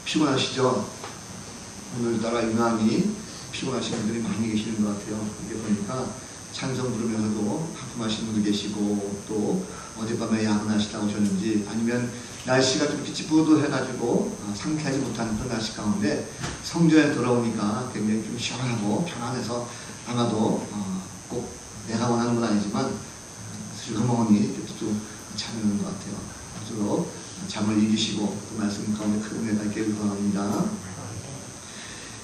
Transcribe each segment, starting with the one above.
피곤하시죠? 오늘따라 유난히 피곤하신 분들이 많이 계시는 것 같아요. 이게 보니까 찬송 부르면서도 하품하시는 분도 계시고, 또 어젯밤에 야근하시다 오셨는지, 아니면 날씨가 좀 찌뿌드해가지고 상쾌하지 못한 그런 날씨 가운데 성전에 돌아오니까 굉장히 좀 시원하고 편안해서 아마도 꼭 내가 원하는 건 아니지만 슬그머니 좀 잠이 오는 것 같아요. 아무쪼록 잠을 이기시고 그 말씀 가운데 큰 은혜가 있기를 소원합니다.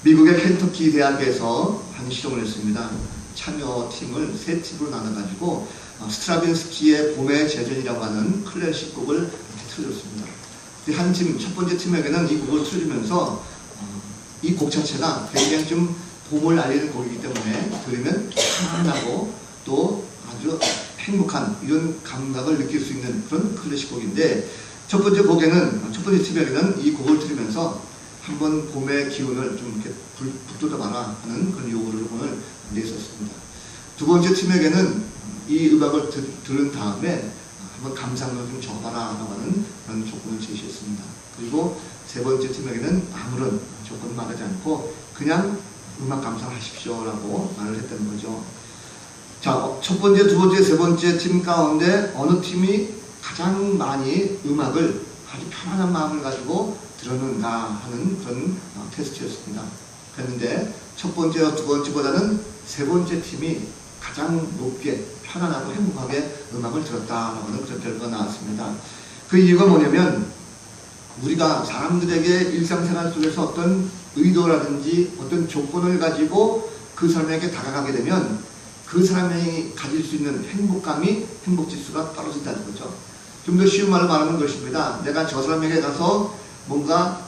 미국의 켄터키 대학에서 한 실험을 했습니다. 참여팀을 세 팀으로 나눠가지고 스트라빈스키의 봄의 제전이라고 하는 클래식 곡을 틀어줬습니다. 한 팀, 첫 번째 팀에게는 이 곡을 틀어주면서 이 곡 자체가 굉장히 좀 봄을 알리는 곡이기 때문에 들으면 편안하고 또 아주 행복한 이런 감각을 느낄 수 있는 그런 클래식 곡인데, 첫 번째 팀에게는 이 곡을 들으면서 한번 봄의 기운을 좀 이렇게 북돋아봐라 하는 그런 요구를 오늘 냈었습니다. 두 번째 팀에게는 이 음악을 들은 다음에 한번 감상을 좀 적어봐라 하는 그런 조건을 제시했습니다. 그리고 세 번째 팀에게는 아무런 조건을 말하지 않고 그냥 음악 감상하십시오라고 말을 했다는 거죠. 자, 첫 번째, 두 번째, 세 번째 팀 가운데 어느 팀이 가장 많이 음악을 아주 편안한 마음을 가지고 들었는가 하는 그런 테스트였습니다. 그런데 첫 번째와 두 번째보다는 세 번째 팀이 가장 높게 편안하고 행복하게 음악을 들었다라고 하는 그런 결과가 나왔습니다. 그 이유가 뭐냐면, 우리가 사람들에게 일상생활 속에서 어떤 의도라든지 어떤 조건을 가지고 그 사람에게 다가가게 되면 그 사람이 가질 수 있는 행복지수가 떨어진다는 거죠. 좀 더 쉬운 말로 말하는 것입니다. 내가 저 사람에게 가서 뭔가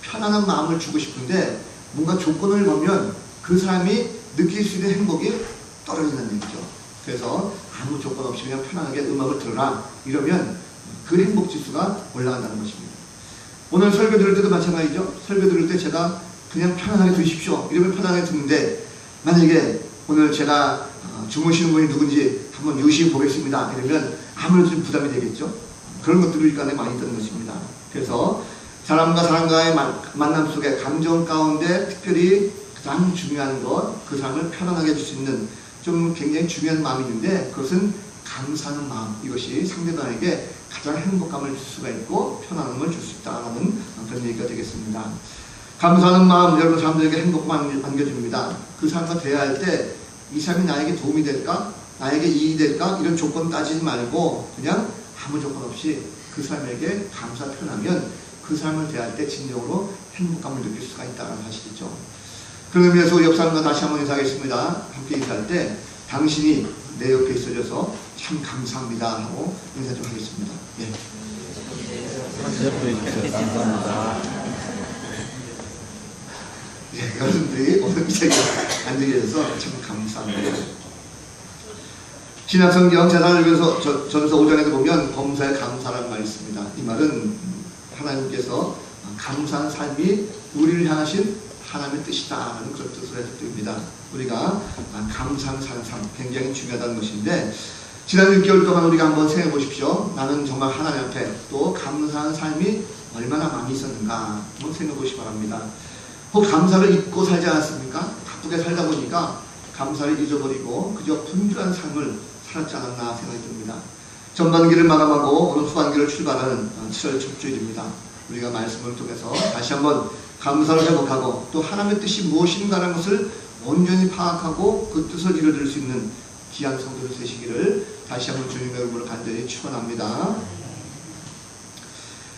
편안한 마음을 주고 싶은데 뭔가 조건을 보면 그 사람이 느낄 수 있는 행복이 떨어진다는 얘기죠. 그래서 아무 조건 없이 그냥 편안하게 음악을 들어라 이러면 그 행복지수가 올라간다는 것입니다. 오늘 설교 들을 때도 마찬가지죠. 설교 들을 때 제가 그냥 편안하게 들으십시오 이러면 편안하게 듣는데, 만약에 오늘 제가 주무시는 분이 누군지 한번 유심히 보겠습니다 이러면 아무래도 좀 부담이 되겠죠. 그런 것들이 간에 많이 있다는 것입니다. 그래서 사람과 사람과의 만남 속에 감정 가운데 특별히 가장 중요한 것, 그 사람을 편안하게 해줄 수 있는 좀 굉장히 중요한 마음이 있는데, 그것은 감사하는 마음. 이것이 상대방에게 가장 행복감을 줄 수가 있고 편안함을 줄 수 있다는 그런 얘기가 되겠습니다. 감사하는 마음, 여러분 사람들에게 행복감을 안겨줍니다. 그 사람과 대화할 때 이 사람이 나에게 도움이 될까? 나에게 이익이 될까? 이런 조건 따지지 말고 그냥 아무 조건 없이 그 사람에게 감사 표현하면 그 사람을 대할 때 진정으로 행복감을 느낄 수가 있다는 사실이죠. 그런 의미에서 우리 옆 사람과 다시 한번 인사하겠습니다. 함께 인사할 때 당신이 내 옆에 있어줘서 참 감사합니다 하고 인사 좀 하겠습니다. 예. 옆에 있어서 감사합니다. 예, 여러분들이 오늘 이 자리에 앉아 계셔서 참 감사합니다. 신약성경 제사를 전서 5장에도 보면 범사에 감사라는 말이 있습니다. 이 말은 하나님께서 감사한 삶이 우리를 향하신 하나님의 뜻이다라는 그런 뜻으로 해석됩니다. 우리가 감사한 삶 굉장히 중요하다는 것인데, 지난 6개월 동안 우리가 한번 생각해 보십시오. 나는 정말 하나님 앞에 또 감사한 삶이 얼마나 많이 있었는가 한번 생각해 보시기 바랍니다. 혹 감사를 잊고 살지 않았습니까? 바쁘게 살다 보니까 감사를 잊어버리고 그저 분주한 삶을 살았지 않았나 생각이 듭니다. 전반기를 마감하고 오늘 후반기를 출발하는 7월 첫 주일입니다. 우리가 말씀을 통해서 다시 한번 감사를 회복하고 또 하나님의 뜻이 무엇인가라는 것을 온전히 파악하고 그 뜻을 이루어질 수 있는 귀한 성도들 되시기를 다시 한번 주님의 이름으로 간절히 축원합니다.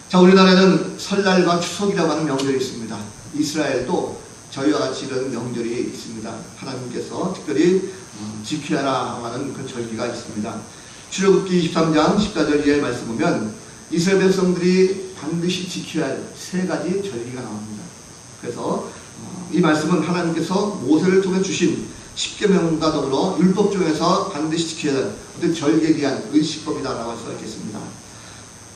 자, 우리나라에는 설날과 추석이라고 하는 명절이 있습니다. 이스라엘도 저희와 같이 이런 명절이 있습니다. 하나님께서 특별히 지켜라 하는 그 절기가 있습니다. 출애굽기 23장 14절 이하의 말씀 보면 이스라엘 백성들이 반드시 지켜야 할 세 가지 절기가 나옵니다. 그래서 이 말씀은 하나님께서 모세를 통해 주신 십계명과 더불어 율법 중에서 반드시 지켜야 할 어떤 절기에 대한 의식법이다라고 할 수 있겠습니다.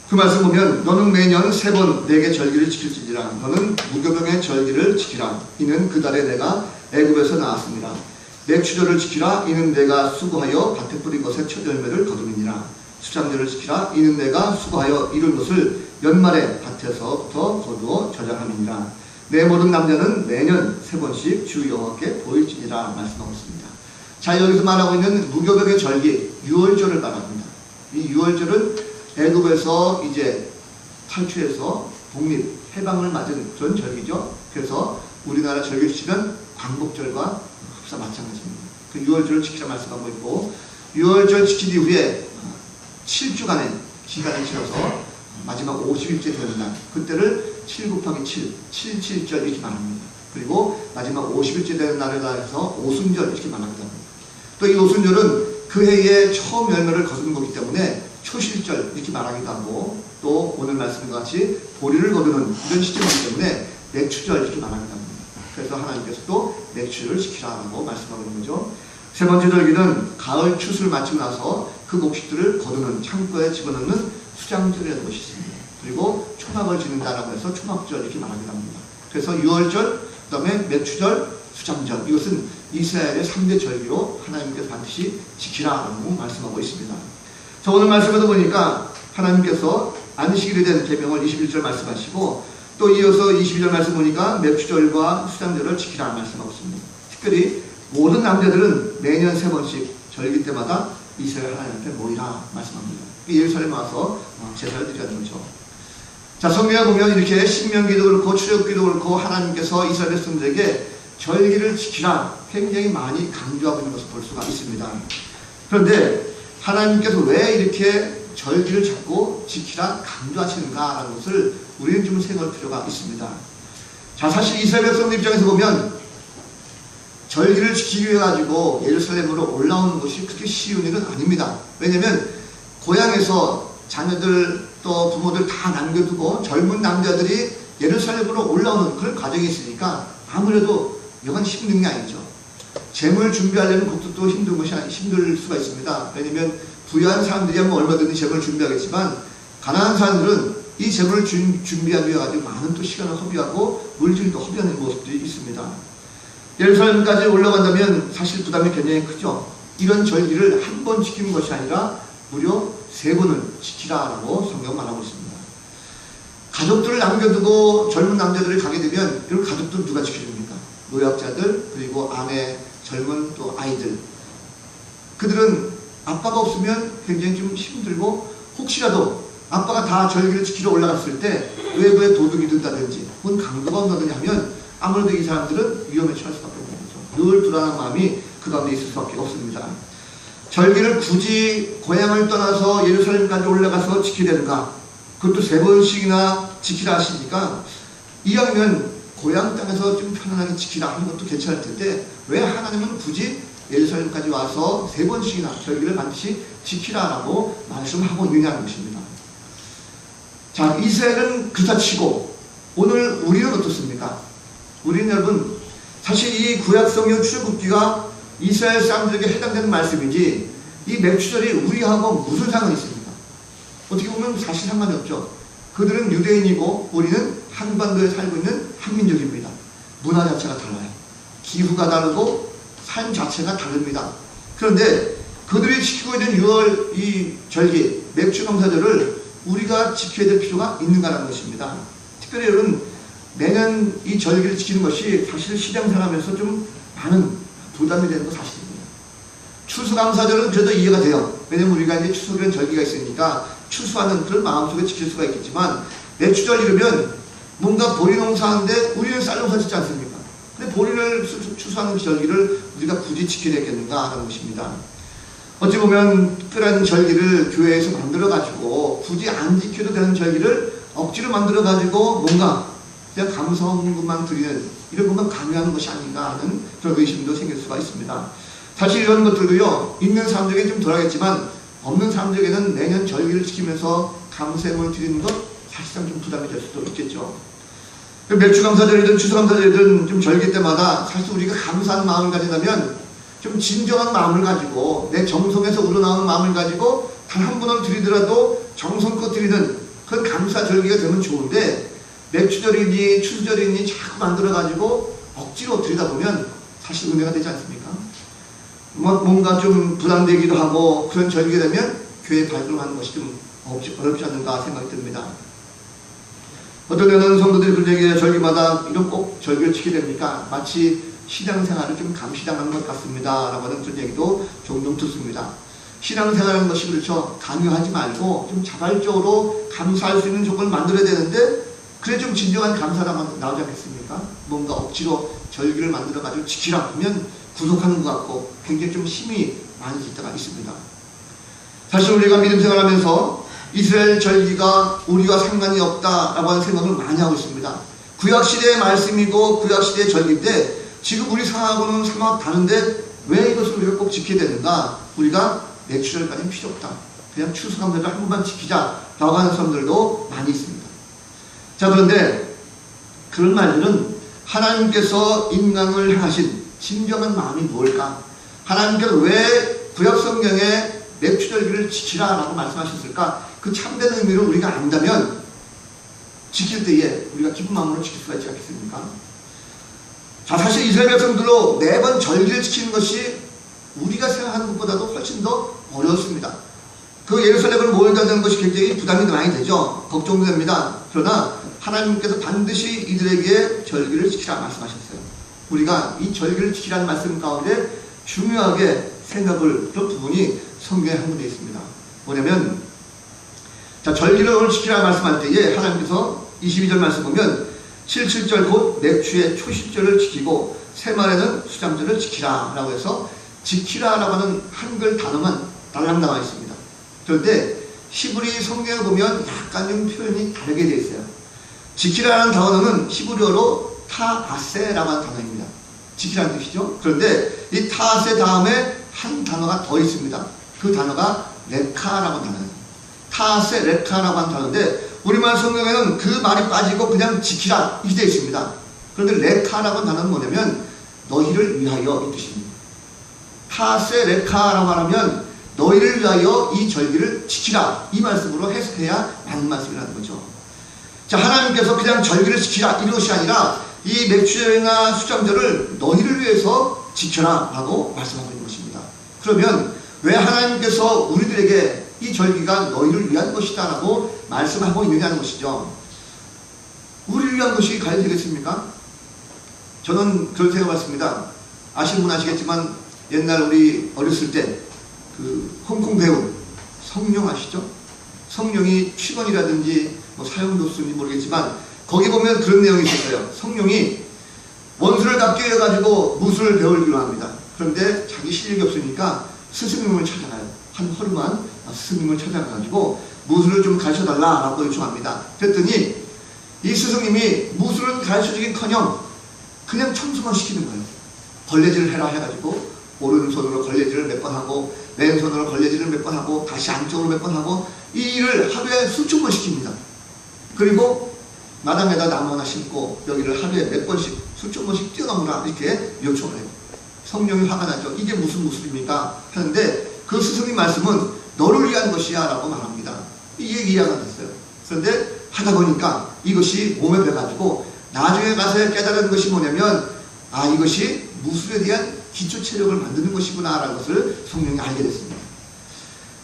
그 말씀 보면 너는 매년 3번 내게 절기를 지킬지니라. 너는 무교병의 절기를 지키라. 이는 그 달에 내가 애굽에서 나왔습니다. 내 추절을 지키라. 이는 내가 수고하여 밭에 뿌린 것의 첫 열매를 거두니라. 수장절을 지키라. 이는 내가 수고하여 이룬 것을 연말에 밭에서부터 거두어 저장함이니라. 내 모든 남자는 매년 3번씩 주 여호와께 보일지니라 말씀하고 있습니다. 자, 여기서 말하고 있는 무교병의 절기 유월절을 말합니다. 이 유월절은 애굽에서 이제 탈출해서 독립, 해방을 맞은 그런 절기죠. 그래서 우리나라 절기를 치면 광복절과 흡사 마찬가지입니다. 그 유월절을 지키라 말씀하고 있고, 유월절 지킨 이후에 7주간의 기간을 지나서 마지막 50일째 되는 날, 그때를 7 곱하기 7, 7.7절 이렇게 말합니다. 그리고 마지막 50일째 되는 날에 대해서 오순절 이렇게 말합니다. 또 이 오순절은 그 해에 처음 열매를 거두는 거기 때문에 초실절 이렇게 말하기도 하고, 또 오늘 말씀과 같이 보리를 거두는 이런 시점이기 때문에 맥추절 이렇게 말하기도 합니다. 그래서 하나님께서 또 맥추를 지키라고 말씀하고 있는 거죠. 세 번째 절기는 가을 추수를 마치고 나서 그 곡식들을 거두는, 창고에 집어넣는 수장절이라는 것이 있습니다. 그리고 초막을 짓는다라고 해서 초막절 이렇게 말하기도 합니다. 그래서 유월절, 그 다음에 맥추절, 수장절, 이것은 이스라엘의 3대 절기로 하나님께서 반드시 지키라라고 말씀하고 있습니다. 자, 오늘 말씀에도 보니까 하나님께서 안식일에 대한 계명을 21절 말씀하시고, 또 이어서 22절 말씀 보니까 맥추절과 수장절을 지키라 말씀하고 있습니다. 특별히 모든 남자들은 매년 3번씩 절기 때마다 이스라엘 하나님 앞에 모이라 말씀합니다. 예루살렘에 와서 제사를 드리는 거죠. 자, 성경에 보면 이렇게 신명기도 그렇고 출애굽기도 그렇고 하나님께서 이스라엘 백성들에게 절기를 지키라 굉장히 많이 강조하고 있는 것을 볼 수가 있습니다. 그런데 하나님께서 왜 이렇게 절기를 자꾸 지키라 강조하시는가라는 것을 우리는 좀 생각할 필요가 있습니다. 자, 사실 이스라엘 백성들 입장에서 보면 절기를 지키기 위해 가지고 예루살렘으로 올라오는 것이 그렇게 쉬운 일은 아닙니다. 왜냐하면 고향에서 자녀들 또 부모들 다 남겨두고 젊은 남자들이 예루살렘으로 올라오는 그런 과정이 있으니까 아무래도 여간 힘든 게 아니죠. 재물 준비하려면 그것도 힘들 수가 있습니다. 왜냐하면 부유한 사람들이야 뭐 얼마든지 재물을 준비하겠지만, 가난한 사람들은 이 재물을 준비하기 위해 가지고 많은 또 시간을 허비하고 물질도 허비하는 모습들이 있습니다. 예루살렘까지 올라간다면 사실 부담이 굉장히 크죠. 이런 절기를 한 번 지키는 것이 아니라 무려 3번을 지키라라고 성경은 말하고 있습니다. 가족들을 남겨두고 젊은 남자들이 가게 되면 이런 가족들 누가 지켜줍니까? 노약자들, 그리고 아내, 젊은 또 아이들. 그들은 아빠가 없으면 굉장히 좀 힘들고, 혹시라도 아빠가 다 절기를 지키러 올라갔을 때 외부에 도둑이 든다든지 혹은 강도가 온다든지 하면 아무래도 이 사람들은 위험에 처할 수밖에 없는 거죠. 늘 불안한 마음이 그 가운데 있을 수밖에 없습니다. 절기를 굳이 고향을 떠나서 예루살렘까지 올라가서 지키야 되는가? 그것도 3번씩이나 지키라 하시니까, 이왕이면 고향 땅에서 좀 편안하게 지키라 하는 것도 괜찮을 텐데 왜 하나님은 굳이 예루살렘까지 와서 3번씩이나 절기를 반드시 지키라라고 말씀하고 있느냐는 것입니다. 자, 이스라엘은 그렇다치고 오늘 우리는 어떻습니까? 우리는 여러분 사실 이 구약성경 출애굽기가 이스라엘 사람들에게 해당되는 말씀이지 이 맥추절이 우리하고 무슨 상관이 있습니까? 어떻게 보면 사실 상관이 없죠. 그들은 유대인이고 우리는 한반도에 살고 있는 한민족입니다. 문화 자체가 달라요. 기후가 다르고 삶 자체가 다릅니다. 그런데 그들이 지키고 있는 6월 이 절기, 맥주 농사절을 우리가 지켜야 될 필요가 있는가라는 것입니다. 특별히 여러분, 매년 이 절기를 지키는 것이 사실 신앙생활하면서 좀 많은 부담이 되는 건 사실입니다. 추수감사절은 그래도 이해가 돼요. 왜냐면 우리가 이제 추석이라는 절기가 있으니까 추수하는 그런 마음속에 지킬 수가 있겠지만, 맥주절 이러면 뭔가 보리 농사하는데 우리는 쌀 농사 짓지 않습니까? 근데 보리를 추수하는 절기를 우리가 굳이 지켜야 되겠는가 하는 것입니다. 어찌 보면 특별한 절기를 교회에서 만들어가지고 굳이 안 지켜도 되는 절기를 억지로 만들어가지고 뭔가 그냥 감사원금만 드리는 이런 것만 강요하는 것이 아닌가 하는 그런 의심도 생길 수가 있습니다. 사실 이런 것들도요, 있는 사람들에게 좀 덜하겠지만 없는 사람들에게는 매년 절기를 지키면서 감사함을 드리는 것 사실상 좀 부담이 될 수도 있겠죠. 맥주감사절이든 추수감사절이든 좀 절기 때마다 사실 우리가 감사한 마음을 가진다면 좀 진정한 마음을 가지고 내 정성에서 우러나오는 마음을 가지고 단 한 번을 드리더라도 정성껏 드리는 그런 감사 절기가 되면 좋은데, 맥주절이니 추수절이니 자꾸 만들어가지고 억지로 드리다 보면 사실 은혜가 되지 않습니까? 뭔가 좀 부담되기도 하고 그런 절기가 되면 교회에 발걸음하는 것이 좀 어렵지 않는가 생각이 듭니다. 어떤 때는 성도들이 그들에게 절기마다 이런 꼭 절기를 지키게 됩니까? 마치 신앙생활을 좀 감시당하는 것 같습니다. 라고 하는 그런 얘기도 종종 듣습니다. 신앙생활하는 것이 그렇죠. 강요하지 말고 좀 자발적으로 감사할 수 있는 조건을 만들어야 되는데 그래 좀 진정한 감사가 나오지 않겠습니까? 뭔가 억지로 절기를 만들어가지고 지키라 하면 구속하는 것 같고 굉장히 좀 힘이 많이 들 때가 있습니다. 사실 우리가 믿음 생활하면서 이스라엘 절기가 우리와 상관이 없다라고 하는 생각을 많이 하고 있습니다. 구약시대의 말씀이고 구약시대의 절기인데 지금 우리 상황하고는 상황 다른데 왜 이것을 우리가 꼭 지켜야 되는가? 우리가 내추럴까지는 필요 없다. 그냥 추수감사를 한 번만 지키자라고 하는 사람들도 많이 있습니다. 자, 그런데 그런 말들은 하나님께서 인간을 향하신 진정한 마음이 뭘까? 하나님께서 왜 구약성경에 맥추절기를 지키라라고 말씀하셨을까? 그 참된 의미를 우리가 안다면 지킬 때에 우리가 기쁜 마음으로 지킬 수가 있지 않겠습니까? 자, 사실 이스라엘 백성들로 매번 절기를 지키는 것이 우리가 생각하는 것보다도 훨씬 더 어려웠습니다. 그 예루살렘을 모여다니는 것이 굉장히 부담이 많이 되죠. 걱정도 됩니다. 그러나 하나님께서 반드시 이들에게 절기를 지키라 말씀하셨어요. 우리가 이 절기를 지키라는 말씀 가운데 중요하게 생각을 그런 부분이 성경에 한 군데 있습니다. 뭐냐면 자, 절기를 오늘 지키라 말씀할 때에 하나님께서 22절 말씀 보면 7절 곧 맥추의 초실절을 지키고 새말에는 수장절을 지키라 라고 해서 지키라 라고 하는 한글 단어만 달랑 나와 있습니다. 그런데 히브리 성경을 보면 약간 좀 표현이 다르게 되어 있어요. 지키라는 단어는 히브리어로 타아세라고 하는 단어입니다. 지키라는 뜻이죠. 그런데 이 타아세 다음에 한 단어가 더 있습니다. 그 단어가 레카라고 하는 단어예요. 타아세 레카라고 하는 단어인데 우리말 성경에는 그 말이 빠지고 그냥 지키라 이렇게 되어 있습니다. 그런데 레카라고 하는 단어는 뭐냐면 너희를 위하여 이 뜻입니다. 타아세 레카라고 하면 너희를 위하여 이 절기를 지키라 이 말씀으로 해석해야 맞는 말씀이라는 거죠. 자, 하나님께서 그냥 절기를 지키라 이것이 아니라 이 맥추절이나 수장절을 너희를 위해서 지켜라 라고 말씀하고 있는 것입니다. 그러면 왜 하나님께서 우리들에게 이 절기가 너희를 위한 것이다 라고 말씀하고 있느냐는 것이죠. 우리를 위한 것이 과연 되겠습니까? 저는 그런 생각을 했습니다. 아시는 분 아시겠지만 옛날 우리 어렸을 때 그 홍콩 배우 성룡 아시죠? 성룡이 취건이라든지 뭐 사형도수인지 모르겠지만 거기 보면 그런 내용이 있었어요. 성룡이 원수를 갚기 위해 가지고 무술을 배우기로 합니다. 그런데 자기 실력이 없으니까 스승님을 찾아가요. 한 허름한 스승님을 찾아가가지고 무술을 좀 가르쳐달라라고 요청합니다. 그랬더니 이 스승님이 무술은 가르쳐주긴커녕 그냥 청소만 시키는 거예요. 걸레질을 해라 해가지고 오른손으로 걸레질을 몇 번 하고 왼손으로 걸레질을 몇 번 하고 다시 안쪽으로 몇 번 하고 이 일을 하루에 수천 번 시킵니다. 그리고 마당에다 나무 하나 심고 여기를 하루에 몇 번씩 수천 번씩 뛰어넘으라 이렇게 요청을 해요. 성령이 화가 나죠. 이게 무슨 무술입니까? 하는데 그 스승님 말씀은 너를 위한 것이야 라고 말합니다. 이 얘기 이해가 됐어요. 그런데 하다 보니까 이것이 몸에 배가지고 나중에 가서 깨달은 것이 뭐냐면 아, 이것이 무술에 대한 기초 체력을 만드는 것이구나 라는 것을 성령이 알게 됐습니다.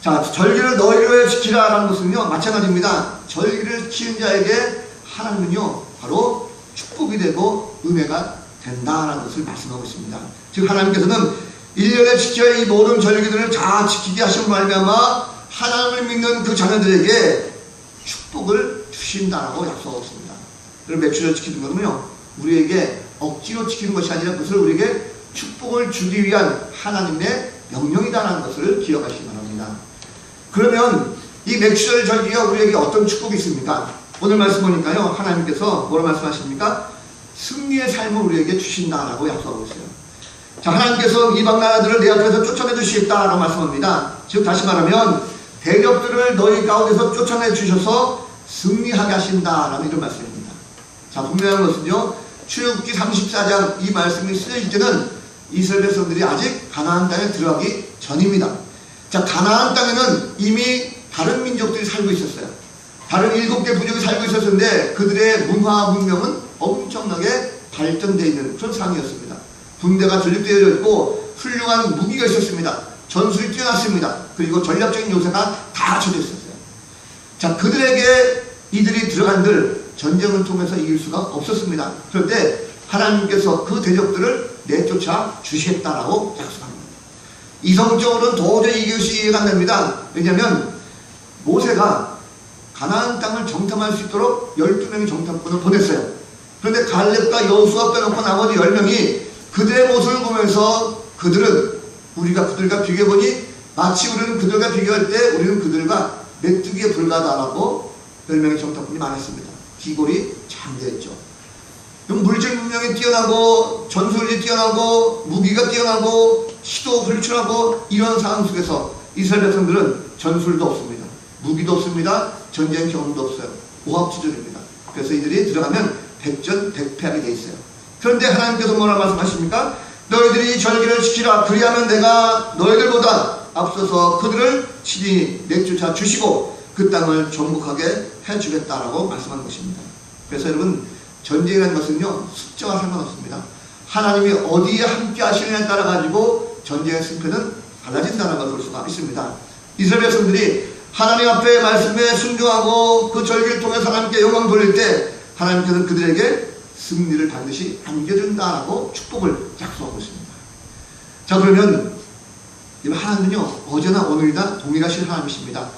자, 절기를 너희를 위해 지키라 라는 것은요 마찬가지입니다. 절기를 지키는 자에게 하나님은요 바로 축복이 되고 은혜가 된다라는 것을 말씀하고 있습니다. 즉 하나님께서는 1년에 지켜야 이 모든 절기들을 다 지키게 하시고 말미암아 하나님을 믿는 그 자녀들에게 축복을 주신다라고 약속하고 있습니다. 그럼 맥주를 지키는 것은요 우리에게 억지로 지키는 것이 아니라 그것을 우리에게 축복을 주기 위한 하나님의 명령이다라는 것을 기억하시기 바랍니다. 그러면 이 맥주절 절기가 우리에게 어떤 축복이 있습니까? 오늘 말씀 보니까요 하나님께서 뭐라 말씀하십니까? 승리의 삶을 우리에게 주신다라고 약속하고 있어요. 자, 하나님께서 이방 나라들을 내 앞에서 쫓아내 주시겠다라고 말씀합니다. 즉 다시 말하면 대적들을 너희 가운데서 쫓아내 주셔서 승리하게 하신다라는 이런 말씀입니다. 자, 분명한 것은요 출애굽기 34장 이 말씀이 쓰여질 때는 이스라엘 백성들이 아직 가나안 땅에 들어가기 전입니다. 자, 가나안 땅에는 이미 다른 민족들이 살고 있었어요. 다른 7개 부족이 살고 있었는데 그들의 문화 문명은 엄청나게 발전되어 있는 그런 상황이었습니다. 군대가 조직되어 있고 훌륭한 무기가 있었습니다. 전술이 뛰어났습니다. 그리고 전략적인 요새가 다 갖춰져 있었어요. 자, 그들에게 이들이 들어간들 전쟁을 통해서 이길 수가 없었습니다. 그런데 하나님께서 그 대적들을 내쫓아 주시겠다라고 약속합니다. 이성적으로는 도저히 이것이 이해가 안 됩니다. 왜냐하면 모세가 가나안 땅을 정탐할 수 있도록 12명의 정탐꾼을 보냈어요. 그런데 갈렙과 여호수아 빼놓고 나머지 10명이 그들의 모습을 보면서 그들은 우리가 그들과 비교해보니 마치 우리는 그들과 비교할 때 우리는 그들과 메뚜기에 불과하다라고 10명의 정탐꾼이 말했습니다. 기골이 장대했죠. 물질 능력이 뛰어나고 전술이 뛰어나고 무기가 뛰어나고 시도 불출하고 이런 상황 속에서 이스라엘 백성들은 전술도 없습니다. 무기도 없습니다. 전쟁 경험도 없어요. 오합지졸입니다. 그래서 이들이 들어가면 백전백패하게 돼 있어요. 그런데 하나님께서 뭐라 말씀하십니까? 너희들이 절기를 지키라. 그리하면 내가 너희들보다 앞서서 그들을 친히 내쫓아 주시고 그 땅을 정복하게 해주겠다라고 말씀한 것입니다. 그래서 여러분, 전쟁이라는 것은요, 숫자와 상관없습니다. 하나님이 어디에 함께 하시느냐에 따라 가지고 전쟁의 승패는 달라진다는 것을 볼 수가 있습니다. 이스라엘 백성들이 하나님 앞에 말씀에 순종하고 그 절기를 통해서 하나님께 영광 돌릴 때 하나님께서는 그들에게 승리를 반드시 안겨준다라고 축복을 약속하고 있습니다. 자, 그러면 하나님은요, 어제나 오늘이나 동일하신 하나님이십니다.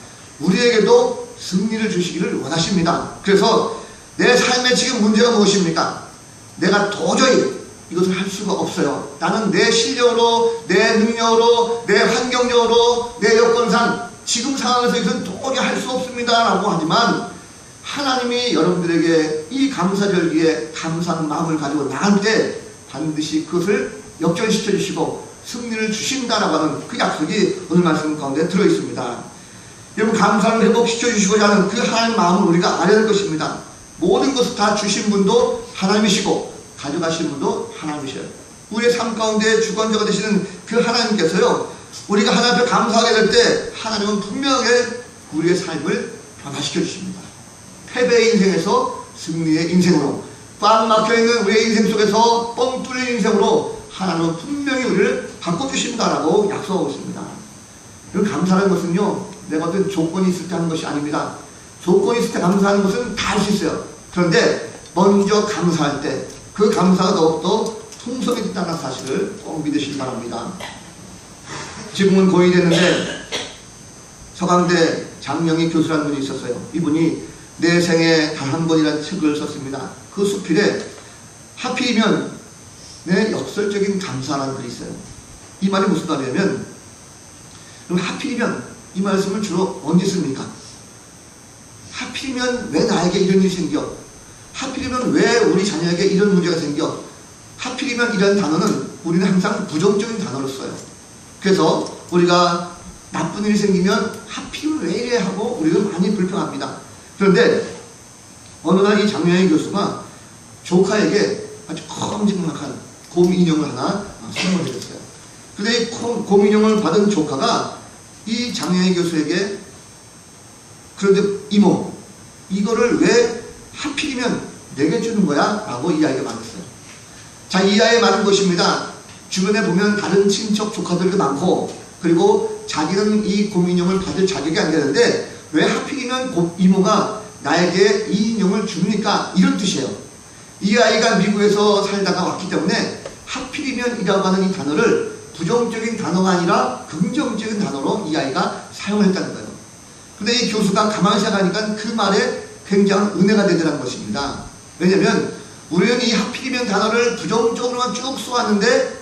우리에게도 승리를 주시기를 원하십니다. 그래서 내 삶에 지금 문제가 무엇입니까? 내가 도저히 이것을 할 수가 없어요. 나는 내 실력으로, 내 능력으로, 내 환경적으로, 내 여건상 지금 상황에서 이것은 도저히 할 수 없습니다 라고 하지만 하나님이 여러분들에게 이 감사절기에 감사하는 마음을 가지고 나갈 때 반드시 그것을 역전시켜 주시고 승리를 주신다라고 하는 그 약속이 오늘 말씀 가운데 들어있습니다. 여러분, 감사를 회복시켜 주시고자 하는 그 하나님의 마음을 우리가 알아야 될 것입니다. 모든 것을 다 주신 분도 하나님이시고 가져가신 분도 하나님이셔요. 우리의 삶 가운데 주권자가 되시는 그 하나님께서요, 우리가 하나님 앞에 감사하게 될 때 하나님은 분명하게 우리의 삶을 변화시켜 주십니다. 패배의 인생에서 승리의 인생으로, 꽉 막혀있는 우리의 인생 속에서 뻥 뚫린 인생으로 하나님은 분명히 우리를 바꿔주신다라고 약속하고 있습니다. 감사하는 것은요, 내가 어떤 조건이 있을 때 하는 것이 아닙니다. 조건이 있을 때 감사하는 것은 다 할 수 있어요. 그런데 먼저 감사할 때 그 감사가 더욱더 풍성이 된다는 사실을 꼭 믿으시기 바랍니다. 지금은 고인이 됐는데 서강대 장명희 교수라는 분이 있었어요. 이분이 내 생에 단 한 번이라는 책을 썼습니다. 그 수필에 하필이면 내 역설적인 감사라는 글이 있어요. 이 말이 무슨 말이냐면, 그럼 하필이면 이 말씀을 주로 언제 씁니까? 하필이면 왜 나에게 이런 일이 생겨? 하필이면 왜 우리 자녀에게 이런 문제가 생겨? 하필이면 이런 단어는 우리는 항상 부정적인 단어를 써요. 그래서 우리가 나쁜 일이 생기면 하필이면 왜 이래 하고 우리는 많이 불평합니다. 그런데 어느 날 이 장명희 교수가 조카에게 아주 큼직한 곰 인형을 하나 선물해줬어요. 그런데 이 곰 인형을 받은 조카가 이 장명희 교수에게, 그런데 이모, 이거를 왜 하필이면 내게 주는 거야? 라고 이 아이가 말했어요. 자, 이 아이의 말은 것입니다. 주변에 보면 다른 친척 조카들도 많고, 그리고 자기는 이 곰 인형을 받을 자격이 안 되는데 왜 하필이면 이모가 나에게 이 인형을 줍니까? 이런 뜻이에요. 이 아이가 미국에서 살다가 왔기 때문에 하필이면 이라고 하는 이 단어를 부정적인 단어가 아니라 긍정적인 단어로 이 아이가 사용을 했다는 거예요. 근데 이 교수가 가만히 생각하니까 그 말에 굉장한 은혜가 되더라는 것입니다. 왜냐면 우리는 이 하필이면 단어를 부정적으로만 쭉 써왔는데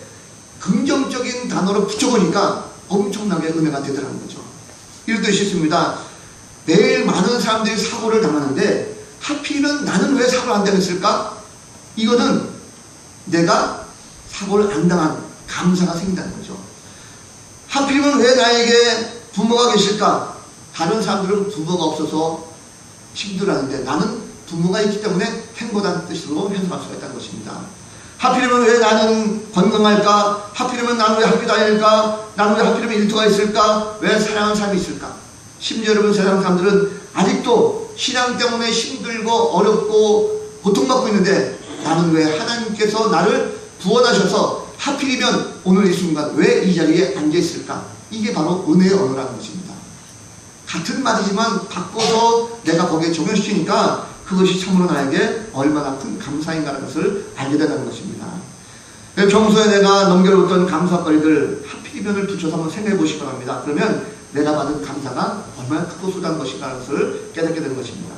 긍정적인 단어로 붙여보니까 엄청나게 은혜가 되더라는 거죠. 이런 뜻이 있습니다. 매일 많은 사람들이 사고를 당하는데 하필이면 나는 왜 사고를 안 당했을까? 이거는 내가 사고를 안 당한 감사가 생긴다는 거죠. 하필이면 왜 나에게 부모가 계실까? 다른 사람들은 부모가 없어서 힘들어하는데 나는 부모가 있기 때문에 행복한 뜻으로 해석할 수가 있다는 것입니다. 하필이면 왜 나는 건강할까? 하필이면 나는 왜 학교 다닐까? 나는 왜 하필이면 일터가 있을까? 왜 사랑하는 사람이 있을까? 심지어 여러분, 세상 사람들은 아직도 신앙 때문에 힘들고 어렵고 고통받고 있는데 나는 왜 하나님께서 나를 구원하셔서 하필이면 오늘 이 순간 왜 이 자리에 앉아있을까? 이게 바로 은혜의 언어라는 것입니다. 같은 말이지만 바꿔서 내가 거기에 적용시키니까 그것이 참으로 나에게 얼마나 큰 감사인가라는 것을 알게 된다는 것입니다. 평소에 내가 넘겨놓던 감사거리들 하필이면을 붙여서 한번 생각해 보시기 바랍니다. 그러면 내가 받은 감사가 얼마나 크고 소중한 것인가라는 것을 깨닫게 되는 것입니다.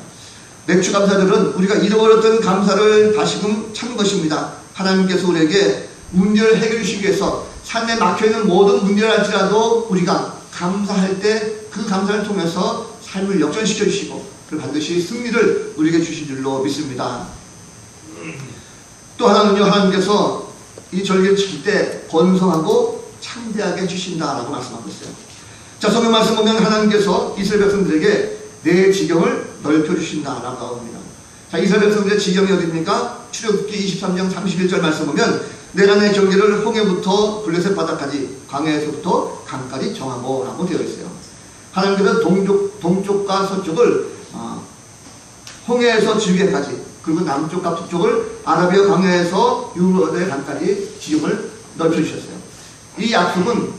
맥주 감사들은 우리가 잃어버렸던 감사를 다시금 찾는 것입니다. 하나님께서 우리에게 문제를 해결해 주시기 위해서 삶에 막혀있는 모든 문제를 할지라도 우리가 감사할 때 그 감사를 통해서 삶을 역전시켜 주시고 그리고 반드시 승리를 우리에게 주신 줄로 믿습니다. 또 하나는요, 하나님께서 이 절기를 지킬 때 번성하고 창대하게 해주신다라고 말씀하고 있어요. 자, 성경 말씀 보면 하나님께서 이스라엘 백성들에게 내 지경을 넓혀주신다라고 나옵니다. 자, 이스라엘 백성들의 지경이 어디입니까? 출애굽기 23장 31절 말씀 보면 내가 내 경계를 홍해부터 블레셋 바다까지 광야에서부터 강까지 정하고 라고 되어 있어요. 하나님께서 동쪽과 서쪽을 홍해에서 지게까지 그리고 남쪽과 북쪽을 아라비아 광야에서 유브라데 강까지 지경을 넓혀주셨어요. 이 약속은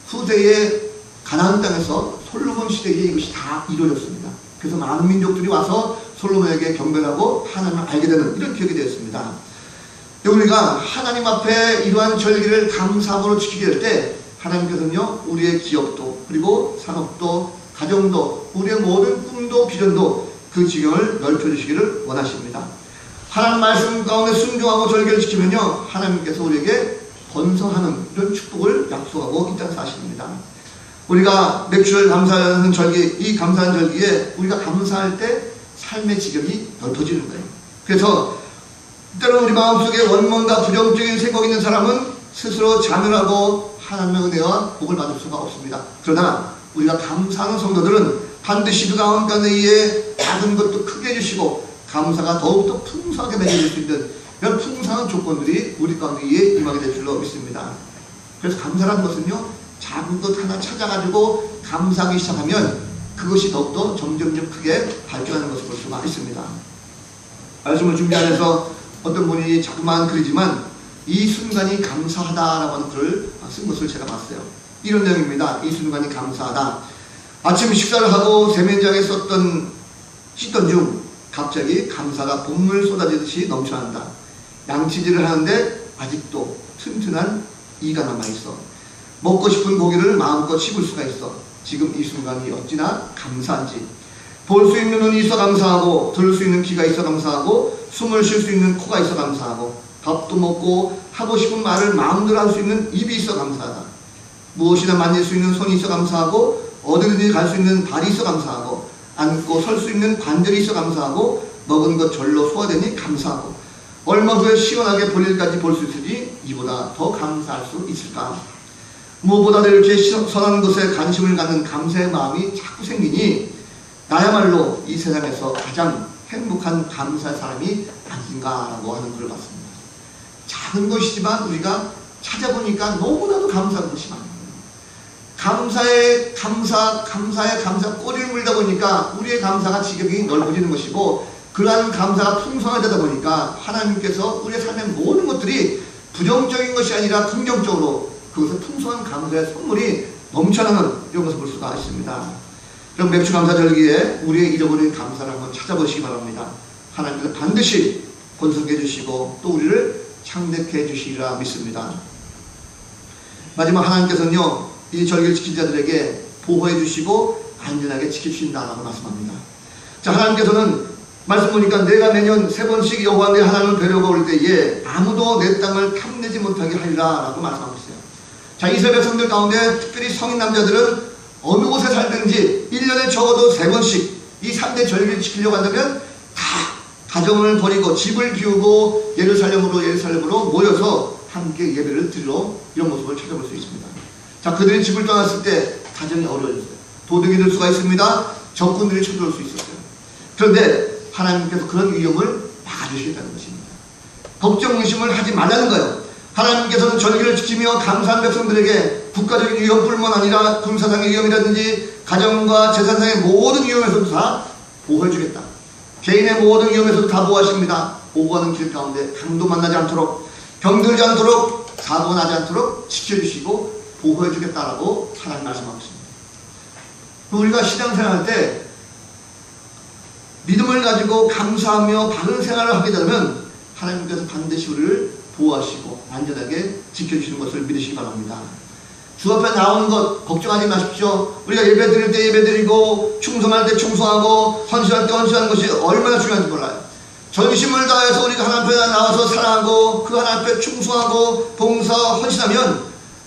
후대의 가나안 땅에서 솔로몬 시대에 이것이 다 이루어졌습니다. 그래서 많은 민족들이 와서 솔로몬에게 경배하고 하나님을 알게 되는 이런 기억이 되었습니다. 우리가 하나님 앞에 이러한 절기를 감사함으로 지키게 될 때 하나님께서는요, 우리의 기업도 그리고 산업도 가정도 우리의 모든 꿈도 비전도 그 지경을 넓혀주시기를 원하십니다. 하나님 말씀 가운데 순종하고 절기를 지키면요, 하나님께서 우리에게 번성하는 이런 축복을 약속하고 있다는 사실입니다. 우리가 맥주를 감사하는 절기, 이 감사하는 절기에 우리가 감사할 때 삶의 지경이 넓어지는 거예요. 그래서 때로 우리 마음속에 원망과 부정적인 생각이 있는 사람은 스스로 자멸하고 하나님의 은혜와 복을 받을 수가 없습니다. 그러나 우리가 감사하는 성도들은 반드시 그 가운데 작은 것도 크게 해주시고 감사가 더욱더 풍성하게 맺어질 수 있는 이런 풍성한 조건들이 우리 가운데 임하게 될 줄로 믿습니다. 그래서 감사라는 것은요, 작은 것 하나 찾아가지고 감사하기 시작하면 그것이 더욱더 점점점 크게 발전하는 것을 볼 수가 있습니다. 말씀을 준비하면서 어떤 분이 자꾸만 그리지만 이 순간이 감사하다라고 하는 글을 쓴 것을 제가 봤어요. 이런 내용입니다. 이 순간이 감사하다. 아침 식사를 하고 세면장에 씻던 중 갑자기 감사가 봄물 쏟아지듯이 넘쳐난다. 양치질을 하는데 아직도 튼튼한 이가 남아있어. 먹고 싶은 고기를 마음껏 씹을 수가 있어. 지금 이 순간이 어찌나 감사한지. 볼 수 있는 눈이 있어 감사하고, 들을 수 있는 귀가 있어 감사하고, 숨을 쉴 수 있는 코가 있어 감사하고, 밥도 먹고 하고 싶은 말을 마음대로 할 수 있는 입이 있어 감사하다. 무엇이나 만질 수 있는 손이 있어 감사하고, 어디든지 갈 수 있는 발이 있어 감사하고, 앉고 설 수 있는 관절이 있어 감사하고, 먹은 것 절로 소화되니 감사하고, 얼마 후에 시원하게 볼 일까지 볼 수 있으니 이보다 더 감사할 수 있을까? 무엇보다도 이렇게 선한 것에 관심을 갖는 감사의 마음이 자꾸 생기니 나야말로 이 세상에서 가장 행복한 감사의 사람이 아닌가라고 하는 글을 봤습니다. 작은 것이지만 우리가 찾아보니까 너무나도 감사한 것이 많아요. 감사에 감사 꼬리를 물다 보니까 우리의 감사가 지경이 넓어지는 것이고, 그러한 감사가 풍성하다 보니까 하나님께서 우리의 삶의 모든 것들이 부정적인 것이 아니라 긍정적으로 그것을 풍성한 감사의 선물이 넘쳐나는 이런 것을 볼 수가 있습니다. 그럼 맥주 감사절기에 우리의 잃어버린 감사를 한번 찾아보시기 바랍니다. 하나님께서 반드시 번성해 주시고 또 우리를 창대케 해주시리라 믿습니다. 마지막 하나님께서는요, 이 절기를 지킨 자들에게 보호해 주시고 안전하게 지켜주신다라고 말씀합니다. 자, 하나님께서는 말씀 보니까 내가 매년 3번씩 여호와 내 하나님을 뵈려고 올 때에 아무도 내 땅을 탐내지 못하게 하리라 라고 말씀하고 있어요. 자, 이스라엘 백성들 가운데 특별히 성인 남자들은 어느 곳에 살든지 1년에 적어도 3번씩 이 3대 절기를 지키려고 한다면 다 가정을 버리고 집을 비우고 예루살렘으로 모여서 함께 예배를 드리러 이런 모습을 찾아볼 수 있습니다. 자, 그들이 집을 떠났을 때 가정이 어려워졌어요. 도둑이 될 수가 있습니다. 적군들이 쳐들어올 수 있었어요. 그런데 하나님께서 그런 위험을 막아주시겠다는 것입니다. 걱정 의심을 하지 말라는 거예요. 하나님께서는 절기를 지키며 감사한 백성들에게 국가적인 위험뿐만 아니라 군사상의 위험이라든지 가정과 재산상의 모든 위험에서도 다 보호해주겠다. 개인의 모든 위험에서도 다 보호하십니다. 보호하는 길 가운데 강도 만나지 않도록, 병들지 않도록, 사고가 나지 않도록 지켜주시고 보호해주겠다라고 하나님 말씀하고 있습니다. 우리가 신앙생활 할 때 믿음을 가지고 감사하며 바른 생활을 하게 되면 하나님께서 반드시 우리를 보호하시고 안전하게 지켜주시는 것을 믿으시기 바랍니다. 주 앞에 나오는 것 걱정하지 마십시오. 우리가 예배 드릴 때 예배 드리고 충성할 때 충성하고 헌신할 때 헌신하는 것이 얼마나 중요한지 몰라요. 전심을 다해서 우리가 하나님 앞에 나와서 사랑하고 그 하나님 앞에 충성하고 봉사 헌신하면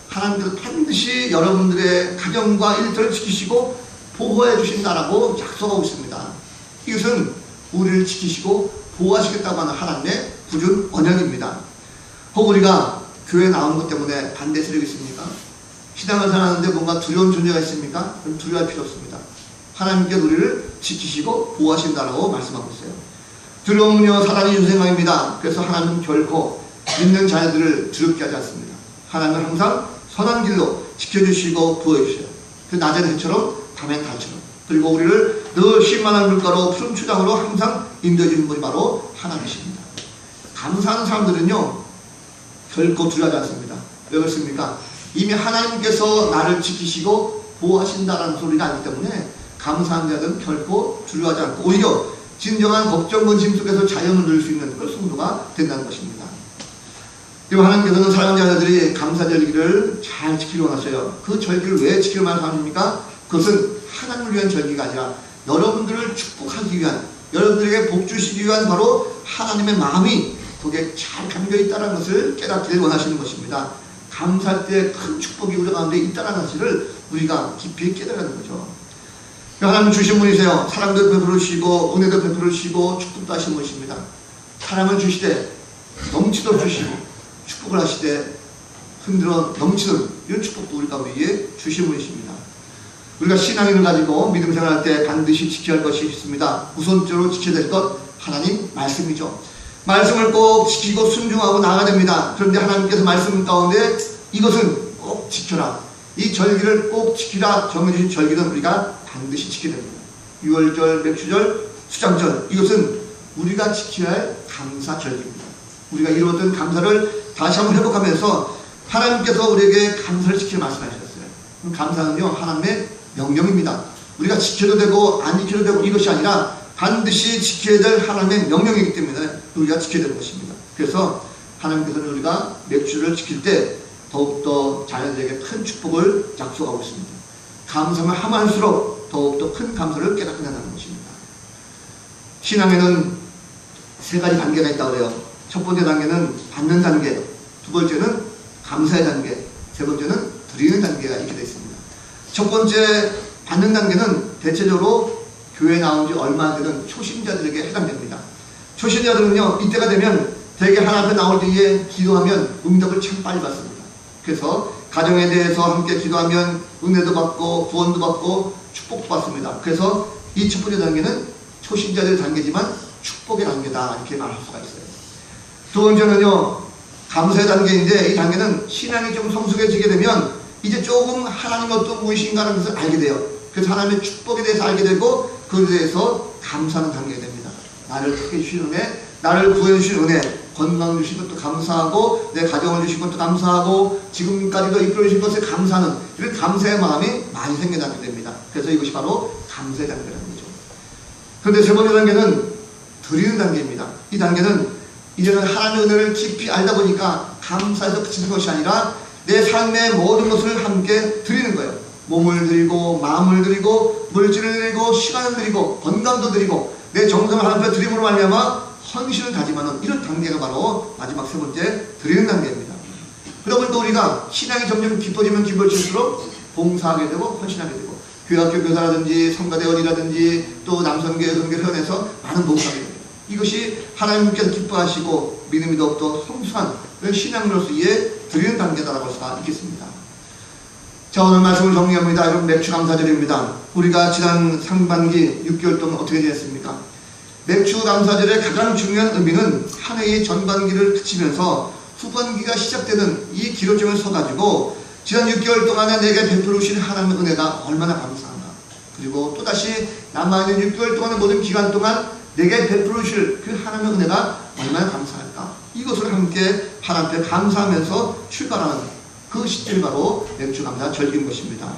하나님께서 반드시 여러분들의 가정과 일터를 지키시고 보호해 주신다라고 약속하고 있습니다. 이것은 우리를 지키시고 보호하시겠다고 하는 하나님의 굳은 언약입니다. 혹 우리가 교회에 나오는 것 때문에 반대 세력이 있습니까? 신앙을 살아가는데 뭔가 두려운 존재가 있습니까? 그럼 두려워할 필요 없습니다. 하나님께서 우리를 지키시고 보호하신다라고 말씀하고 있어요. 두려움은요 사단의 윤생강입니다. 그래서 하나님은 결코 믿는 자녀들을 두렵게 하지 않습니다. 하나님은 항상 선한 길로 지켜주시고 보호해주세요. 그 낮에는 해처럼 밤엔 달처럼, 그리고 우리를 늘 쉴만한 물가로 푸른 추장으로 항상 인도해 주는 분이 바로 하나님이십니다. 감사하는 사람들은요 결코 두려워하지 않습니다. 왜 그렇습니까? 이미 하나님께서 나를 지키시고 보호하신다는 소리가 아니기 때문에 감사한 자들은 결코 두려워하지 않고 오히려 진정한 걱정 근심 속에서 자연을 누릴 수 있는 그런 성도가 된다는 것입니다. 그리고 하나님께서는 사랑하는 자녀들이 감사 절기를 잘 지키기 원하셔요. 그 절기를 왜 지키려고 하십니까? 그것은 하나님을 위한 절기가 아니라 여러분들을 축복하기 위한, 여러분들에게 복 주시기 위한 바로 하나님의 마음이 거기에 잘 담겨 있다는 것을 깨닫기를 원하시는 것입니다. 감사할 때 큰 축복이 우리 가운데 있다는 사실을 우리가 깊이 깨달아야 하는 거죠. 하나님 주신 분이세요. 사랑도 베풀으시고 은혜도 베풀으시고 축복도 하신 분이십니다. 사랑을 주시되 넘치도록 주시고 축복을 하시되 흔들어 넘치는 이런 축복도 우리 가운데 주신 분이십니다. 우리가 신앙을 가지고 믿음 생활할 때 반드시 지켜야 할 것이 있습니다. 우선적으로 지켜야 될 것 하나님 말씀이죠. 말씀을 꼭 지키고 순종하고 나아가야 됩니다. 그런데 하나님께서 말씀 가운데 이것은 꼭 지켜라, 이 절기를 꼭 지키라 정해주신 절기는 우리가 반드시 지켜야 됩니다. 유월절, 맥주절, 수장절, 이것은 우리가 지켜야 할 감사 절기입니다. 우리가 이루었던 감사를 다시 한번 회복하면서 하나님께서 우리에게 감사를 지키려 말씀하셨어요. 감사는요 하나님의 명령입니다. 우리가 지켜도 되고 안 지켜도 되고 이것이 아니라 반드시 지켜야 될 하나님의 명령이기 때문에 우리가 지켜야 될 것입니다. 그래서 하나님께서는 우리가 맥주를 지킬 때 더욱더 자녀들에게 큰 축복을 약속하고 있습니다. 감사를 함할수록 더욱더 큰 감사를 깨닫게 된다는 것입니다. 신앙에는 세 가지 단계가 있다고 해요. 첫 번째 단계는 받는 단계, 두 번째는 감사의 단계, 세 번째는 드리는 단계가 있게 되어 있습니다. 첫 번째 받는 단계는 대체적으로 교회에 나온 지 얼마 안 되는 초신자들에게 해당됩니다. 초신자들은요 이때가 되면 대개 하나님 앞에 나올 때에 기도하면 응답을 참 빨리 받습니다. 그래서 가정에 대해서 함께 기도하면 은혜도 받고 구원도 받고 축복도 받습니다. 그래서 이 첫 번째 단계는 초신자들의 단계지만 축복의 단계다 이렇게 말할 수가 있어요. 두 번째는요 감사의 단계인데 이 단계는 신앙이 좀 성숙해지게 되면 이제 조금 하나님 어떤 무엇인가라는 것을 알게 돼요. 그래서 하나님의 축복에 대해서 알게 되고 그에 대해서 감사하는 단계가 됩니다. 나를 크게 주신 은혜, 나를 구해 주신 은혜, 건강 주신 것도 감사하고 내 가정을 주신 것도 감사하고 지금까지도 이끌어 주신 것에 감사하는 이런 감사의 마음이 많이 생겨나게 됩니다. 그래서 이것이 바로 감사의 단계라는 거죠. 그런데 세 번째 단계는 드리는 단계입니다. 이 단계는 이제는 하나님의 은혜를 깊이 알다 보니까 감사해서 그치는 것이 아니라 내 삶의 모든 것을 함께 드리는 거예요. 몸을 드리고 마음을 드리고 물질을 드리고 시간을 드리고 건강도 드리고 내 정성을 하나님께 드림으로 말미암아 헌신을 다짐하는 이런 단계가 바로 마지막 세 번째 드리는 단계입니다. 그러다 보니까 우리가 신앙이 점점 깊어지면 깊어질수록 봉사하게 되고 헌신하게 되고 교회학교 교사라든지 성가대원이라든지 또 남성교 여성교 회원에서 많은 봉사하게 됩니다. 이것이 하나님께서 기뻐하시고 믿음이 더욱더 성숙한 신앙으로서의 드리는 단계다라고 할 수가 있겠습니다. 자, 오늘 말씀을 정리합니다. 여러분 맥주 감사절입니다. 우리가 지난 상반기 6개월 동안 어떻게 지냈습니까? 맥주 감사절의 가장 중요한 의미는 한 해의 전반기를 그치면서 후반기가 시작되는 이 기로점을 서가지고 지난 6개월 동안에 내게 베풀어 주신 하나님의 은혜가 얼마나 감사한가, 그리고 또다시 남아있는 6개월 동안의 모든 기간 동안 내게 베풀어 주실 그 하나님의 은혜가 얼마나 감사할까, 이것을 함께 하나님 앞에 감사하면서 출발하는 그 시점이 바로 맥주 감사 절기인 것입니다.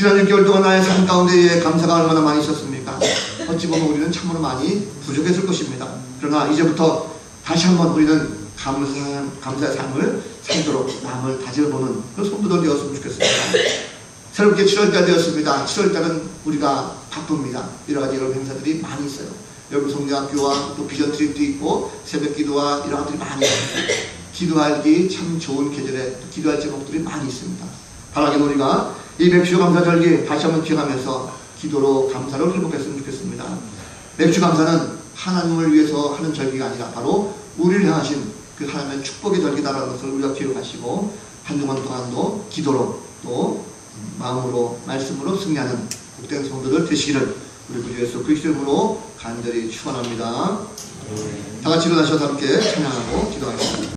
지난 6개월 동안 나의 삶 가운데에 감사가 얼마나 많이 있었습니까? 어찌 보면 우리는 참으로 많이 부족했을 것입니다. 그러나 이제부터 다시 한번 우리는 감사의 삶을 살도록 마음을 다져보는 그런 성도들 되었으면 좋겠습니다. 새롭게 7월달 되었습니다. 7월달은 우리가 바쁩니다. 여러 가지 여러 행사들이 많이 있어요. 여러분 성대학교와 또 비전 트립도 있고 새벽 기도와 이런 것들이 많이 있습니다. 기도하기 참 좋은 계절에 기도할 제목들이 많이 있습니다. 바라기는 우리가 이 맥주 감사절기 다시 한번 기억하면서 기도로 감사를 회복했으면 좋겠습니다. 맥주 감사는 하나님을 위해서 하는 절기가 아니라 바로 우리를 향하신 그 하나님의 축복의 절기다라는 것을 우리가 기억하시고 한 주간 동안도 기도로 또 마음으로 말씀으로 승리하는 복된 성도들 되시기를 우리 구주 예수 그리스도의 이름으로 간절히 축원합니다. 다 같이 일어나셔서 함께 찬양하고 기도하겠습니다.